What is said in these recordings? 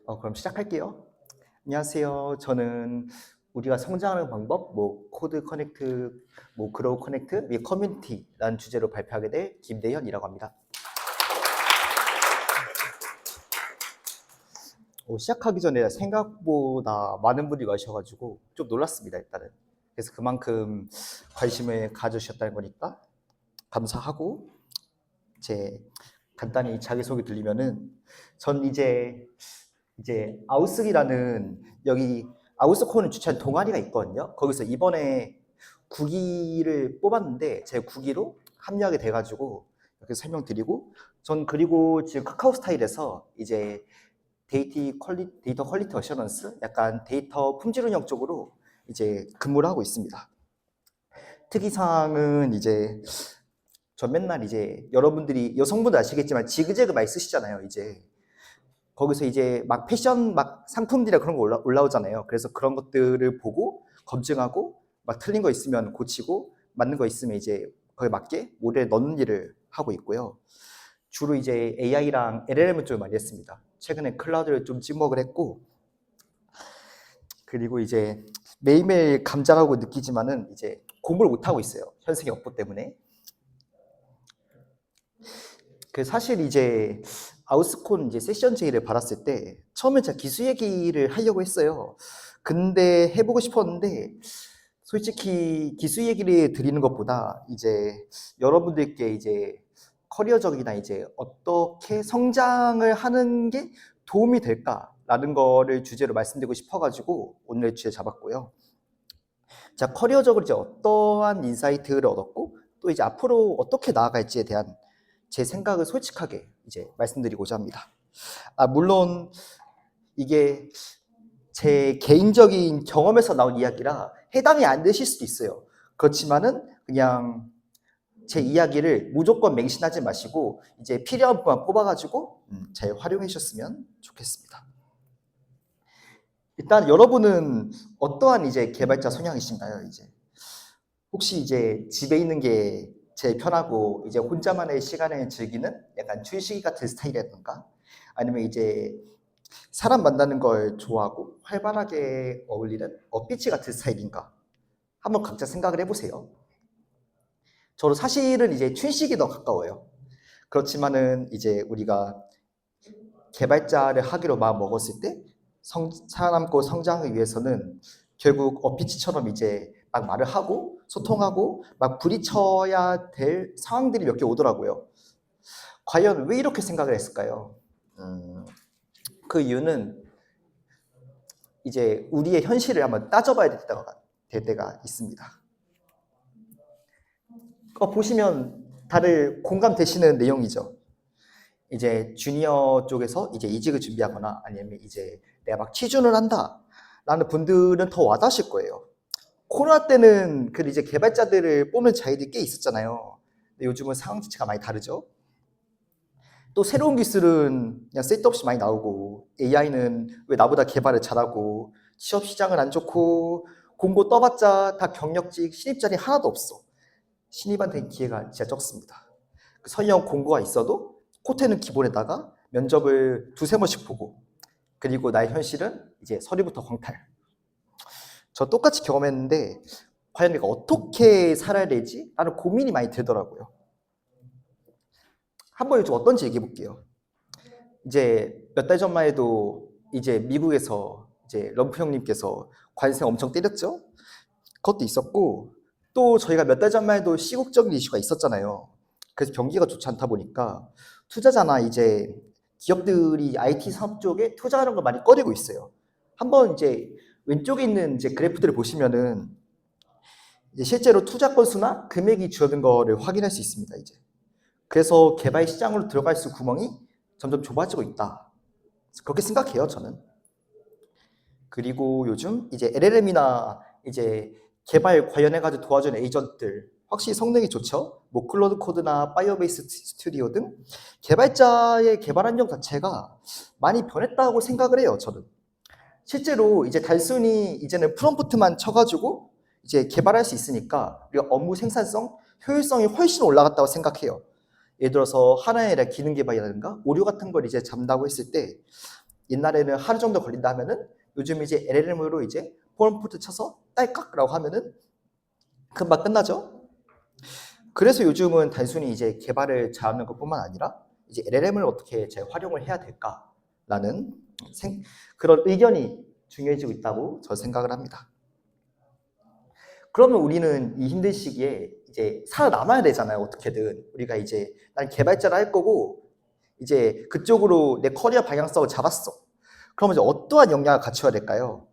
그럼 시작할게요. 안녕하세요. 저는 우리가 성장하는 방법, 코드 커넥트, 그로우 커넥트, 커뮤니티라는 주제로 발표하게 될 김대현이라고 합니다. 시작하기 전에 생각보다 많은 분이 와주셔가지고 좀 놀랐습니다, 일단은. 그래서 그만큼 관심을 가져주셨다는 거니까 감사하고, 간단히 자기소개 들리면은, 전 이제 아우스기라는 여기 아우스콘을 주최한 동아리가 있거든요. 거기서 이번에 9기를 뽑았는데 제 9기로 합류하게 돼가지고 이렇게 설명드리고, 전 그리고 지금 카카오 스타일에서 이제 데이터 퀄리티 어셔런스, 약간 데이터 품질 운영 쪽으로 이제 근무를 하고 있습니다. 특이사항은 이제 저 맨날 이제 여러분들이 여성분들 아시겠지만 지그재그 많이 쓰시잖아요. 이제 거기서 이제 막 패션 막 상품들이나 그런 거 올라오잖아요. 그래서 그런 것들을 보고 검증하고 막 틀린 거 있으면 고치고 맞는 거 있으면 이제 거기에 맞게 모델 넣는 일을 하고 있고요. 주로 이제 AI랑 LLM을 좀 많이 했습니다. 최근에 클라우드를 좀 찍먹을 했고, 그리고 이제 매일매일 감자라고 느끼지만은 이제 공부를 못 하고 있어요. 현생의 업보 때문에. 그 사실 이제 아우스콘 이제 세션 제의를 받았을 때 처음에 제가 기술 얘기를 하려고 했어요. 근데 해보고 싶었는데 솔직히 기술 얘기를 드리는 것보다 이제 여러분들께 이제 커리어적이나 이제 어떻게 성장을 하는 게 도움이 될까라는 거를 주제로 말씀드리고 싶어가지고 오늘 주제 잡았고요. 자, 커리어적으로 이제 어떠한 인사이트를 얻었고 또 이제 앞으로 어떻게 나아갈지에 대한 제 생각을 솔직하게 이제 말씀드리고자 합니다. 물론 이게 제 개인적인 경험에서 나온 이야기라 해당이 안 되실 수도 있어요. 그렇지만은 그냥 제 이야기를 무조건 맹신하지 마시고 이제 필요한 부분 뽑아가지고 잘 활용해 주셨으면 좋겠습니다. 일단 여러분은 어떠한 이제 개발자 성향이신가요? 이제 혹시 이제 집에 있는 게 제일 편하고 이제 혼자만의 시간을 즐기는 약간 춘식이 같은 스타일이라든가, 아니면 이제 사람 만나는 걸 좋아하고 활발하게 어울리는 삐치 같은 스타일인가? 한번 각자 생각을 해보세요. 저도 사실은 이제 춘식이 더 가까워요. 그렇지만은 이제 우리가 개발자를 하기로 마음 먹었을 때 살아남고 성장하기 위해서는 결국 어피치처럼 이제 막 말을 하고 소통하고 막 부딪혀야 될 상황들이 몇 개 오더라고요. 과연 왜 이렇게 생각을 했을까요? 그 이유는 이제 우리의 현실을 한번 따져봐야 될 때가 있습니다. 보시면 다들 공감되시는 내용이죠. 이제 주니어 쪽에서 이제 이직을 준비하거나 아니면 이제 내가 막 취준을 한다 라는 분들은 더 와닿으실 거예요. 코로나 때는 그 이제 개발자들을 뽑는 자리들이 꽤 있었잖아요. 근데 요즘은 상황 자체가 많이 다르죠. 또 새로운 기술은 그냥 쓸데없이 많이 나오고, AI는 왜 나보다 개발을 잘하고, 취업 시장은 안 좋고, 공고 떠봤자 다 경력직 신입 자리 하나도 없어. 신입한테 기회가 진짜 적습니다. 설령 공고가 있어도 코테는 기본에다가 면접을 두세 번씩 보고, 그리고 나의 현실은 이제 서류부터 광탈. 저 똑같이 경험했는데 과연 내가 어떻게 살아야 되지? 라는 고민이 많이 들더라고요. 한번 요즘 어떤지 얘기해 볼게요. 이제 몇 달 전만 해도 이제 미국에서 이제 럼프 형님께서 관세 엄청 때렸죠? 그것도 있었고, 또 저희가 몇 달 전만 해도 시국적인 이슈가 있었잖아요. 그래서 경기가 좋지 않다 보니까 투자자나 이제 기업들이 IT 산업 쪽에 투자하는 걸 많이 꺼리고 있어요. 한번 이제 왼쪽에 있는 이제 그래프들을 보시면은 이제 실제로 투자 건수나 금액이 줄어든 거를 확인할 수 있습니다. 이제 그래서 개발 시장으로 들어갈 수 구멍이 점점 좁아지고 있다. 그렇게 생각해요, 저는. 그리고 요즘 이제 LLM이나 이제 개발 관련해가지고 도와주는 에이전트들 확실히 성능이 좋죠. 클로드 코드나 파이어베이스 스튜디오 등 개발자의 개발 환경 자체가 많이 변했다고 생각을 해요, 저는. 실제로 이제 단순히 이제는 프롬프트만 쳐가지고 이제 개발할 수 있으니까 우리가 업무 생산성, 효율성이 훨씬 올라갔다고 생각해요. 예를 들어서 하나의 기능 개발이라든가 오류 같은 걸 이제 잡는다고 했을 때 옛날에는 하루 정도 걸린다 하면은 요즘 이제 LLM으로 이제 프롬프트 쳐서 딸깍라고 하면은 금방 끝나죠. 그래서 요즘은 단순히 이제 개발을 잘하는 것뿐만 아니라 이제 LLM을 어떻게 잘 활용을 해야 될까라는 그런 의견이 중요해지고 있다고 저 생각을 합니다. 그러면 우리는 이 힘든 시기에 이제 살아남아야 되잖아요. 어떻게든 우리가 이제 난 개발자를 할 거고 이제 그쪽으로 내 커리어 방향성을 잡았어. 그러면 이제 어떠한 역량을 갖춰야 될까요?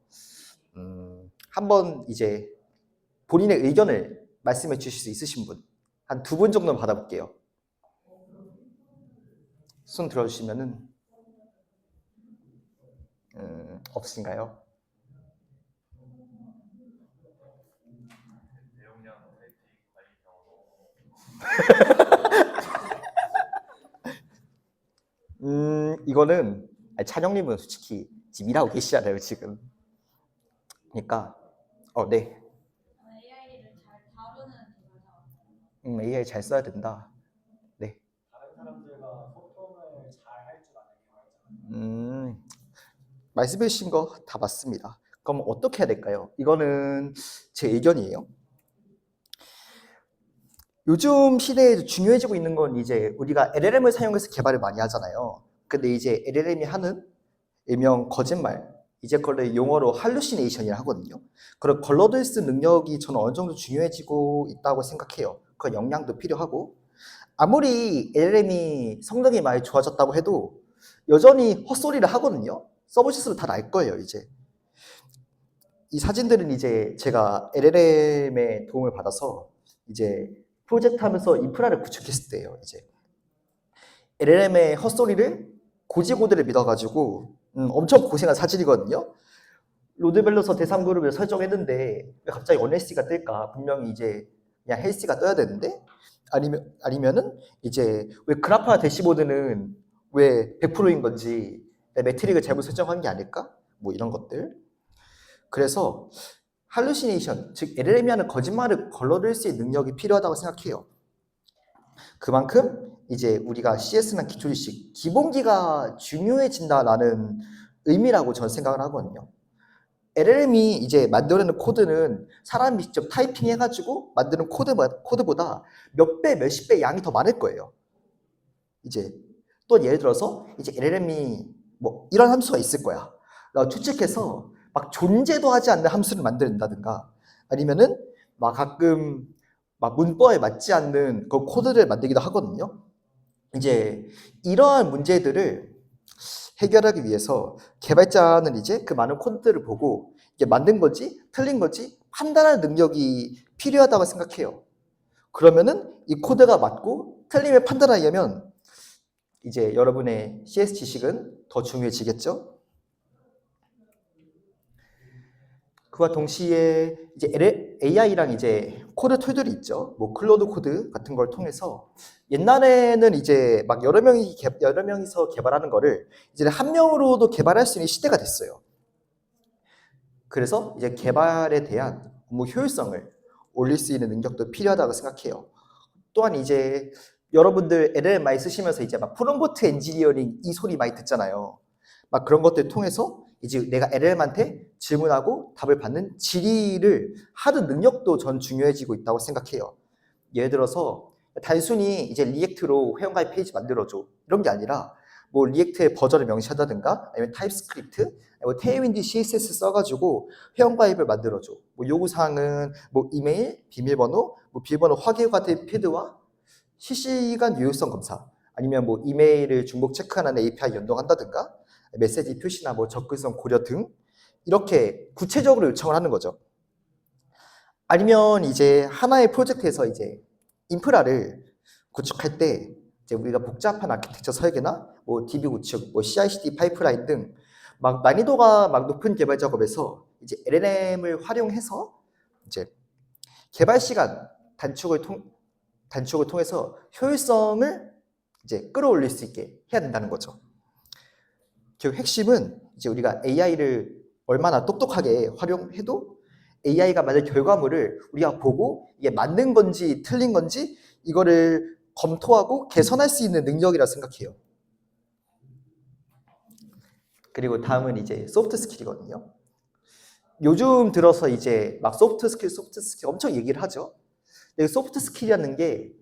한번 이제 본인의 의견을 말씀해 주실 수 있으신 분, 한 2분 정도는 받아볼게요. 손 들어주시면은 없으신가요? 이거는 찬영님은 솔직히 지금 일하고 계시잖아요 지금. 그러니까 네. AI를 잘 다루는 개발자. AI 잘 써야 된다. 네. 다른 사람들과 소통을 잘 할 줄 아는 개발자. 말씀해 주신 거 다 맞습니다. 그럼 어떻게 해야 될까요? 이거는 제 의견이에요. 요즘 시대에 중요해지고 있는 건 이제 우리가 LLM을 사용해서 개발을 많이 하잖아요. 근데 이제 LLM이 하는 일명 거짓말, 이제 그걸 용어로 할루시네이션이라 하거든요. 그런 걸러들스 능력이 저는 어느 정도 중요해지고 있다고 생각해요. 그 역량도 필요하고 아무리 LLM이 성능이 많이 좋아졌다고 해도 여전히 헛소리를 하거든요. 써보셨으면 다 알 거예요, 이제. 이 사진들은 이제 제가 LLM의 도움을 받아서 이제 프로젝트 하면서 인프라를 구축했을 때예요, 이제. LLM의 헛소리를 고지고대를 믿어가지고 엄청 고생한 사진이거든요. 로드밸런서 대상 그룹을 설정했는데 왜 갑자기 NSC가 뜰까? 분명히 이제 그냥 헬스가 떠야 되는데 아니면은 이제 왜 그래프나 대시보드는 왜 100%인 건지 매트릭을 잘못 설정한 게 아닐까? 뭐 이런 것들. 그래서 할루시네이션, 즉 LLM이 하는 거짓말을 걸러낼 수 있는 능력이 필요하다고 생각해요. 그만큼 이제 우리가 CS나 기초지식, 기본기가 중요해진다라는 의미라고 저는 생각을 하거든요. LLM이 이제 만들어내는 코드는 사람이 직접 타이핑해가지고 만드는 코드보다 몇 배, 몇십 배 양이 더 많을 거예요. 이제 또 예를 들어서 이제 LLM이 뭐 이런 함수가 있을 거야. 나 추측해서 막 존재도 하지 않는 함수를 만든다든가 아니면은 막 가끔 막 문법에 맞지 않는 그 코드를 만들기도 하거든요. 이제 이러한 문제들을 해결하기 위해서 개발자는 이제 그 많은 코드들을 보고 이게 만든 거지 틀린 거지 판단하는 능력이 필요하다고 생각해요. 그러면은 이 코드가 맞고 틀림을 판단하려면 이제 여러분의 CS 지식은 더 중요해지겠죠. 그와 동시에 이제 AI랑 이제 코드 툴들이 있죠. 뭐 클로드 코드 같은 걸 통해서 옛날에는 이제 막 여러 명이서 개발하는 거를 이제 한 명으로도 개발할 수 있는 시대가 됐어요. 그래서 이제 개발에 대한 업무 효율성을 올릴 수 있는 능력도 필요하다고 생각해요. 또한 이제 여러분들 LLM 많이 쓰시면서 이제 막 프롬프트 엔지니어링 이 소리 많이 듣잖아요. 막 그런 것들 통해서 이제 내가 LLM한테 질문하고 답을 받는 질의를 하는 능력도 전 중요해지고 있다고 생각해요. 예를 들어서 단순히 이제 리액트로 회원가입 페이지 만들어줘 이런 게 아니라 뭐 리액트의 버전을 명시한다든가 아니면 타입스크립트 뭐 테일윈드 CSS 써가지고 회원가입을 만들어줘. 뭐 요구사항은 뭐 이메일, 비밀번호, 뭐 비밀번호 확인 같은 필드와 실시간 유효성 검사 아니면 뭐 이메일을 중복 체크하는 API 연동한다든가 메시지 표시나 뭐 접근성 고려 등 이렇게 구체적으로 요청을 하는 거죠. 아니면 이제 하나의 프로젝트에서 이제 인프라를 구축할 때 이제 우리가 복잡한 아키텍처 설계나 뭐 DB 구축, 뭐 CI/CD 파이프라인 등 막 난이도가 막 높은 개발 작업에서 이제 LLM을 활용해서 이제 개발 시간 단축을 통해서 효율성을 이제 끌어올릴 수 있게 해야 된다는 거죠. 결국 핵심은 이제 우리가 AI를 얼마나 똑똑하게 활용해도 AI가 만든 결과물을 우리가 보고 이게 맞는 건지 틀린 건지 이거를 검토하고 개선할 수 있는 능력이라 생각해요. 그리고 다음은 이제 소프트 스킬이거든요. 요즘 들어서 이제 막 소프트 스킬 엄청 얘기를 하죠. 근데 소프트 스킬이라는 게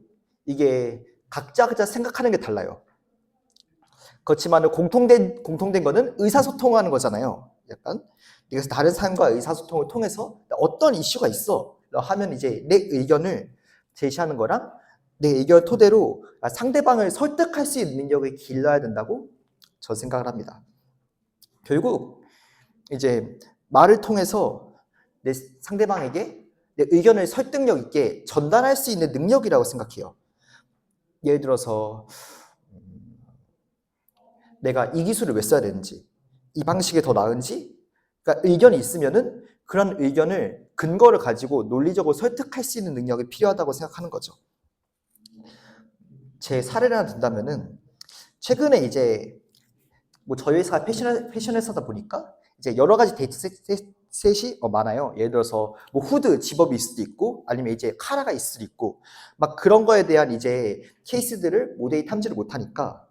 이게 각자 생각하는 게 달라요. 그렇지만 공통된 거는 의사소통하는 거잖아요. 약간 그래서 다른 사람과 의사소통을 통해서 어떤 이슈가 있어 하면 이제 내 의견을 제시하는 거랑 내 의견 토대로 상대방을 설득할 수 있는 능력을 길러야 된다고 저 생각을 합니다. 결국 이제 말을 통해서 내 상대방에게 내 의견을 설득력 있게 전달할 수 있는 능력이라고 생각해요. 예를 들어서 내가 이 기술을 왜 써야 되는지, 이 방식이 더 나은지, 그러니까 의견이 있으면은 그런 의견을 근거를 가지고 논리적으로 설득할 수 있는 능력이 필요하다고 생각하는 거죠. 제 사례를 하나 든다면은 최근에 이제 뭐 저희 회사가 패션 회사다 보니까 이제 여러 가지 데이터셋이 많아요. 예를 들어서 뭐 후드 집업이 있을 수도 있고 아니면 이제 카라가 있을 수도 있고 막 그런 거에 대한 이제 케이스들을 모델이 탐지를 못하니까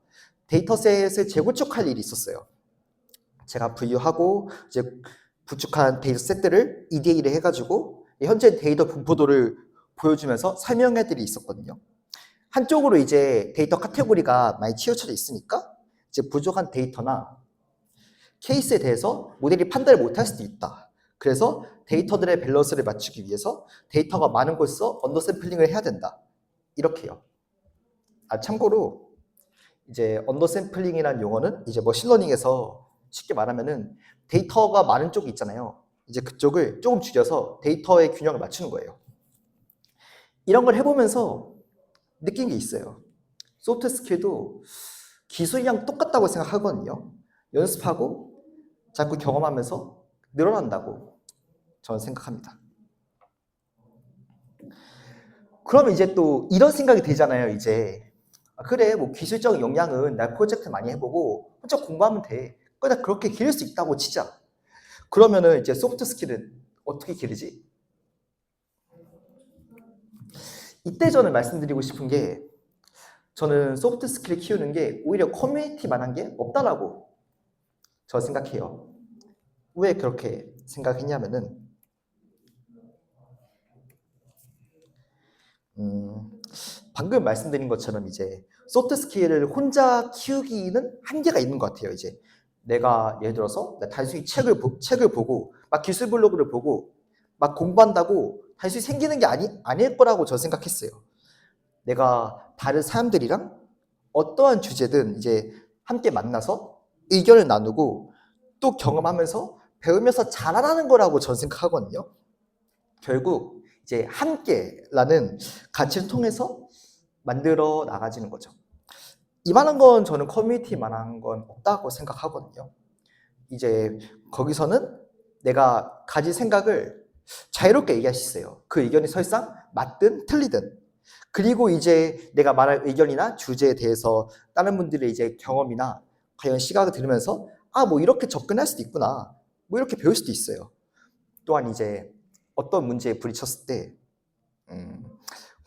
데이터셋을 재구축할 일이 있었어요. 제가 분류하고 이제 구축한 데이터셋들을 EDA를 해가지고 현재 데이터 분포도를 보여주면서 설명할 일이 있었거든요. 한쪽으로 이제 데이터 카테고리가 많이 치우쳐져 있으니까 이제 부족한 데이터나 케이스에 대해서 모델이 판단을 못할 수도 있다. 그래서 데이터들의 밸런스를 맞추기 위해서 데이터가 많은 곳에서 언더샘플링을 해야 된다. 이렇게요. 참고로 이제 언더샘플링이라는 용어는 이제 머신러닝에서 쉽게 말하면은 데이터가 많은 쪽이 있잖아요. 이제 그쪽을 조금 줄여서 데이터의 균형을 맞추는 거예요. 이런 걸 해보면서 느낀 게 있어요. 소프트 스킬도 기술이랑 똑같다고 생각하거든요. 연습하고 자꾸 경험하면서 늘어난다고 저는 생각합니다. 그럼 이제 또 이런 생각이 들잖아요. 이제 그래 뭐 기술적 역량은 나 프로젝트 많이 해보고 혼자 공부하면 돼. 그러다 그렇게 기를 수 있다고 치자. 그러면은 이제 소프트 스킬은 어떻게 기르지? 이때 저는 말씀드리고 싶은 게 저는 소프트 스킬을 키우는 게 오히려 커뮤니티만한 게 없다라고 저 생각해요. 왜 그렇게 생각했냐면은 방금 말씀드린 것처럼 이제 소프트 스킬을 혼자 키우기는 한계가 있는 것 같아요. 이제 내가 예를 들어서 단순히 책을 보고 막 기술 블로그를 보고 막 공부한다고 단순히 생기는 게 아닐 거라고 저 생각했어요. 내가 다른 사람들이랑 어떠한 주제든 이제 함께 만나서 의견을 나누고 또 경험하면서 배우면서 자라나는 거라고 전 생각하거든요. 결국 이제 함께라는 가치를 통해서 만들어 나가지는 거죠. 이만한 건 저는 커뮤니티만한 건 없다고 생각하거든요. 이제 거기서는 내가 가진 생각을 자유롭게 얘기할 수 있어요. 그 의견이 설상 맞든 틀리든. 그리고 이제 내가 말할 의견이나 주제에 대해서 다른 분들의 이제 경험이나 과연 시각을 들으면서 뭐 이렇게 접근할 수도 있구나. 뭐 이렇게 배울 수도 있어요. 또한 이제 어떤 문제에 부딪혔을 때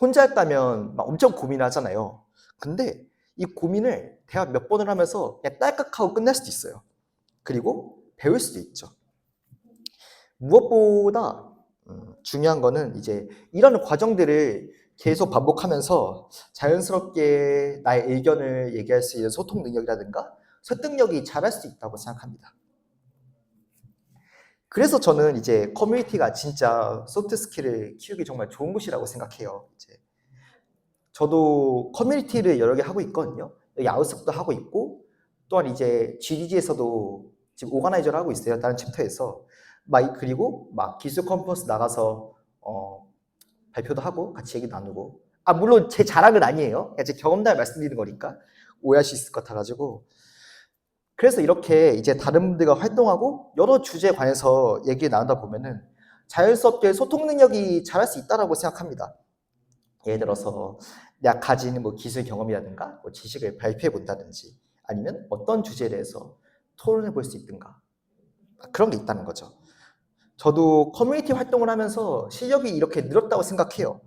혼자 했다면 막 엄청 고민하잖아요. 근데 이 고민을 대화 몇 번을 하면서 그냥 딸깍하고 끝날 수도 있어요. 그리고 배울 수도 있죠. 무엇보다 중요한 거는 이제 이런 과정들을 계속 반복하면서 자연스럽게 나의 의견을 얘기할 수 있는 소통 능력이라든가 설득력이 자랄 수 있다고 생각합니다. 그래서 저는 이제 커뮤니티가 진짜 소프트 스킬을 키우기 정말 좋은 곳이라고 생각해요. 이제 저도 커뮤니티를 여러 개 하고 있거든요. 여기 아웃스도 하고 있고 또한 이제 GDG에서도 지금 오가나이저를 하고 있어요. 다른 챕터에서 그리고 막 기술 컨퍼런스 나가서 발표도 하고 같이 얘기 나누고 물론 제 자랑은 아니에요. 그냥 제 경험담을 말씀드리는 거니까 오해할 수 있을 것 같아가지고 그래서 이렇게 이제 다른 분들과 활동하고 여러 주제에 관해서 얘기 나누다 보면은 자연스럽게 소통 능력이 자랄 수 있다라고 생각합니다. 예를 들어서 내가 가진 뭐 기술 경험이라든가 뭐 지식을 발표해 본다든지 아니면 어떤 주제에 대해서 토론해 볼 수 있든가 그런 게 있다는 거죠. 저도 커뮤니티 활동을 하면서 실력이 이렇게 늘었다고 생각해요.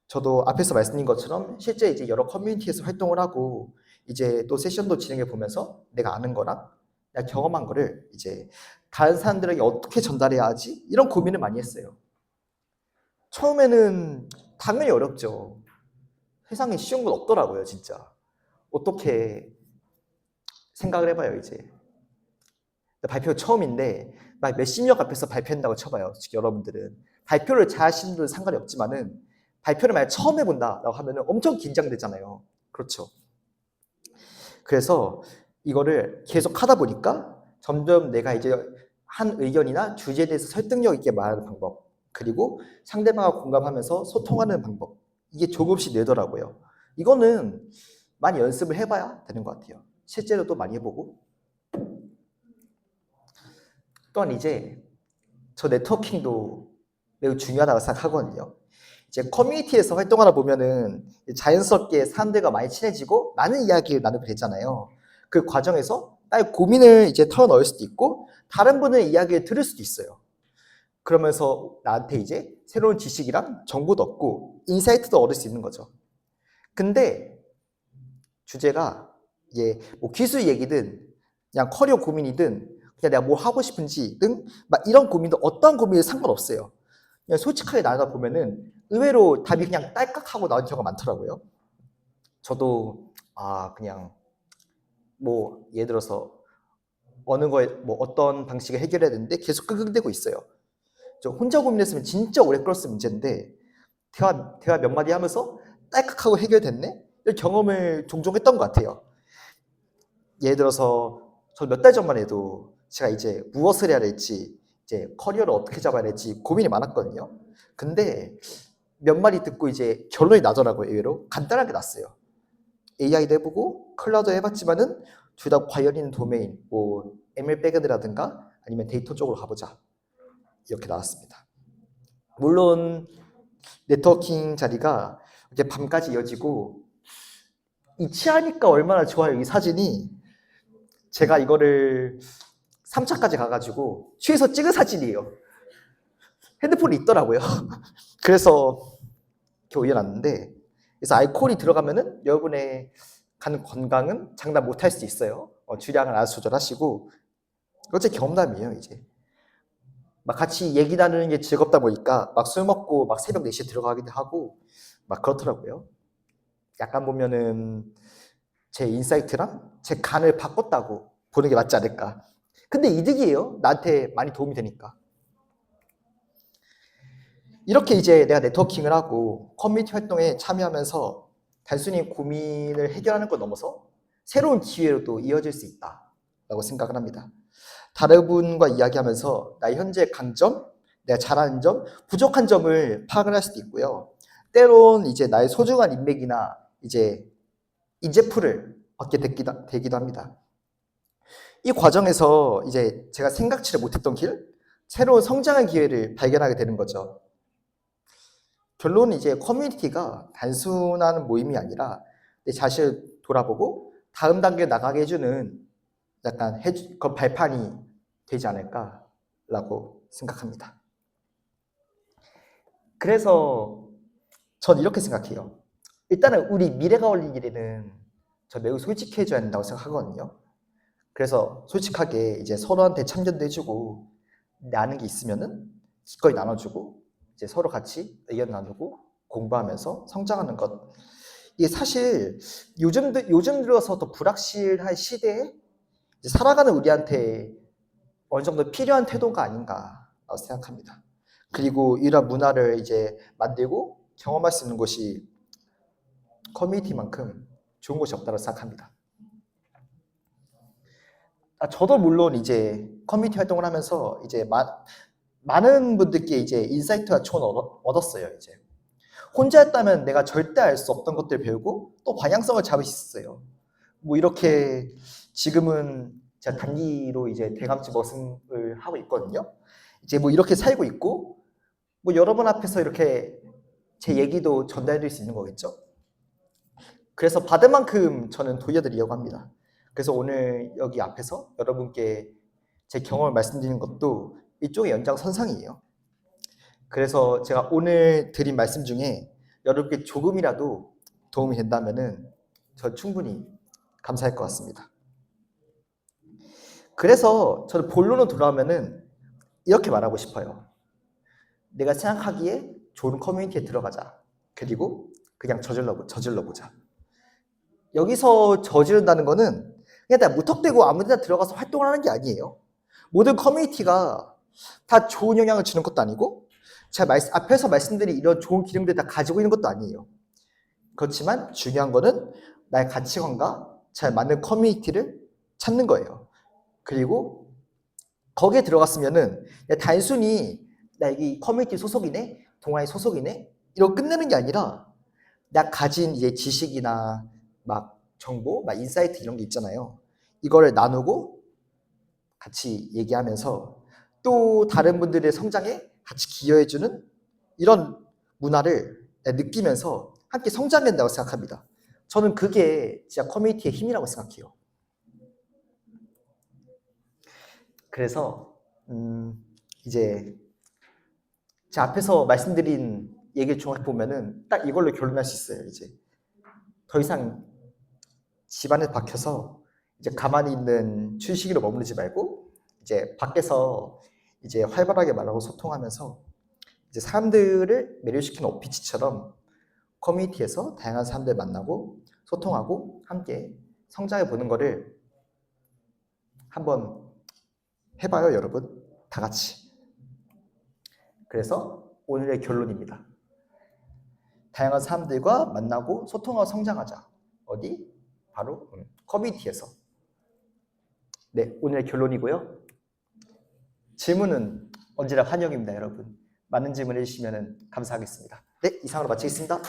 저도 앞에서 말씀드린 것처럼 실제 이제 여러 커뮤니티에서 활동을 하고 이제 또 세션도 진행해 보면서 내가 아는 거랑 내가 경험한 거를 이제 다른 사람들에게 어떻게 전달해야 하지? 이런 고민을 많이 했어요. 처음에는 당연히 어렵죠. 세상에 쉬운 건 없더라고요, 진짜. 어떻게 생각을 해봐요, 이제. 발표 처음인데 막 몇십 명 앞에서 발표한다고 쳐봐요. 즉 여러분들은 발표를 잘 하시는 분은 상관이 없지만은 발표를 만약 처음 해본다라고 하면은 엄청 긴장되잖아요. 그렇죠. 그래서 이거를 계속 하다 보니까 점점 내가 이제 한 의견이나 주제에 대해서 설득력 있게 말하는 방법, 그리고 상대방과 공감하면서 소통하는 방법, 이게 조금씩 늘더라고요. 이거는 많이 연습을 해봐야 되는 것 같아요. 실제로 또 많이 해보고. 또한 이제 저 네트워킹도 매우 중요하다고 생각하거든요. 이제 커뮤니티에서 활동하다 보면은 자연스럽게 사람들과 많이 친해지고 많은 이야기를 나누게 되잖아요. 그 과정에서 나의 고민을 이제 털어넣을 수도 있고 다른 분의 이야기를 들을 수도 있어요. 그러면서 나한테 이제 새로운 지식이랑 정보도 얻고 인사이트도 얻을 수 있는 거죠. 근데 주제가 이게 뭐 기술 얘기든 그냥 커리어 고민이든 그냥 내가 뭐 하고 싶은지 등 막 이런 고민도 어떤 고민도 상관없어요. 그냥 솔직하게 나누다 보면은 의외로 답이 그냥 딸깍하고 나온 경우가 많더라고요. 저도 그냥 뭐 예를 들어서 어느 거에 뭐 어떤 방식을 해결해야 되는데 계속 끙끙대고 있어요. 저 혼자 고민했으면 진짜 오래 끌었을 문제인데 대화 몇 마디 하면서 딸깍하고 해결됐네? 이런 경험을 종종 했던 것 같아요. 예를 들어서 저 몇 달 전만 해도 제가 이제 무엇을 해야 될지 이제 커리어를 어떻게 잡아야 될지 고민이 많았거든요. 근데 몇 마디 듣고 이제 결론이 나더라고요. 의외로 간단하게 났어요. AI도 해보고 클라우드 해봤지만은 둘 다 관련 있는 도메인, 뭐 ML 백엔드라든가 아니면 데이터 쪽으로 가보자 이렇게 나왔습니다. 물론 네트워킹 자리가 이제 밤까지 이어지고 이 취하니까 얼마나 좋아요. 이 사진이 제가 이거를 3차까지 가가지고 취해서 찍은 사진이에요. 핸드폰이 있더라고요. 그래서 이렇게 올려놨는데 그래서 알코올이 들어가면은 여러분의 간 건강은 장담 못할 수 있어요. 주량을 알아서 조절하시고 어째 경험담이에요. 이제 막 같이 얘기 나누는 게 즐겁다 보니까 막 술 먹고 막 새벽 4시에 들어가기도 하고 막 그렇더라고요. 약간 보면은 제 인사이트랑 제 간을 바꿨다고 보는 게 맞지 않을까. 근데 이득이에요. 나한테 많이 도움이 되니까. 이렇게 이제 내가 네트워킹을 하고 커뮤니티 활동에 참여하면서 단순히 고민을 해결하는 것 넘어서 새로운 기회로도 이어질 수 있다라고 생각을 합니다. 다른 분과 이야기하면서 나의 현재 강점, 내가 잘하는 점, 부족한 점을 파악을 할 수도 있고요. 때론 이제 나의 소중한 인맥이나 이제 인재풀을 얻게 되기도 합니다. 이 과정에서 이제 제가 생각지를 못했던 길, 새로운 성장의 기회를 발견하게 되는 거죠. 결론은 이제 커뮤니티가 단순한 모임이 아니라 내 자신을 돌아보고 다음 단계에 나가게 해주는 약간 그 발판이 되지 않을까라고 생각합니다. 그래서 전 이렇게 생각해요. 일단은 우리 미래가 올린 일에는 저 매우 솔직해져야 된다고 생각하거든요. 그래서 솔직하게 이제 서로한테 참견도 해주고 내 아는 게 있으면은 기꺼이 나눠주고 이제 서로 같이 의견 나누고 공부하면서 성장하는 것. 이게 사실 요즘 들어서 더 불확실한 시대에 이제 살아가는 우리한테 어느 정도 필요한 태도가 아닌가라고 생각합니다. 그리고 이런 문화를 이제 만들고 경험할 수 있는 곳이 커뮤니티만큼 좋은 곳이 없다고 생각합니다. 저도 물론 이제 커뮤니티 활동을 하면서 이제 많은 분들께 이제 인사이트와 조언을 얻었어요. 이제 혼자 했다면 내가 절대 알 수 없던 것들 배우고 또 방향성을 잡을 수 있어요. 뭐 이렇게 지금은 제가 단기로 이제 대감지 머슴을 하고 있거든요. 이제 뭐 이렇게 살고 있고 뭐 여러분 앞에서 이렇게 제 얘기도 전달해드릴 수 있는 거겠죠. 그래서 받은 만큼 저는 돌려드리려고 합니다. 그래서 오늘 여기 앞에서 여러분께 제 경험을 말씀드리는 것도 이쪽의 연장선상이에요. 그래서 제가 오늘 드린 말씀 중에 여러분께 조금이라도 도움이 된다면은 저 충분히 감사할 것 같습니다. 그래서 저는 본론으로 돌아오면은 이렇게 말하고 싶어요. 내가 생각하기에 좋은 커뮤니티에 들어가자. 그리고 그냥 저질러 보자. 여기서 저지른다는 거는 그냥 다 무턱대고 아무 데나 들어가서 활동을 하는 게 아니에요. 모든 커뮤니티가 다 좋은 영향을 주는 것도 아니고 제가 앞에서 말씀드린 이런 좋은 기능들 다 가지고 있는 것도 아니에요. 그렇지만 중요한 거는 나의 가치관과 잘 맞는 커뮤니티를 찾는 거예요. 그리고 거기에 들어갔으면은 단순히 나 여기 커뮤니티 소속이네, 동아리 소속이네 이러고 끝내는 게 아니라 나 가진 이제 지식이나 막 정보, 막 인사이트 이런 게 있잖아요. 이거를 나누고 같이 얘기하면서 또 다른 분들의 성장에 같이 기여해주는 이런 문화를 느끼면서 함께 성장된다고 생각합니다. 저는 그게 진짜 커뮤니티의 힘이라고 생각해요. 그래서 이제 제가 앞에서 말씀드린 얘기를 종합해 보면은 딱 이걸로 결론할 수 있어요. 이제 더 이상 집안에 박혀서 이제 가만히 있는 춘식이로 머무르지 말고 이제 밖에서 이제 활발하게 말하고 소통하면서 이제 사람들을 매료시키는 오피치처럼 커뮤니티에서 다양한 사람들 만나고 소통하고 함께 성장해 보는 거를 한번 해봐요, 여러분. 다 같이. 그래서 오늘의 결론입니다. 다양한 사람들과 만나고 소통하고 성장하자. 어디? 바로 커뮤니티에서. 네, 오늘의 결론이고요. 질문은 언제나 환영입니다, 여러분. 많은 질문 해주시면 감사하겠습니다. 네, 이상으로 마치겠습니다.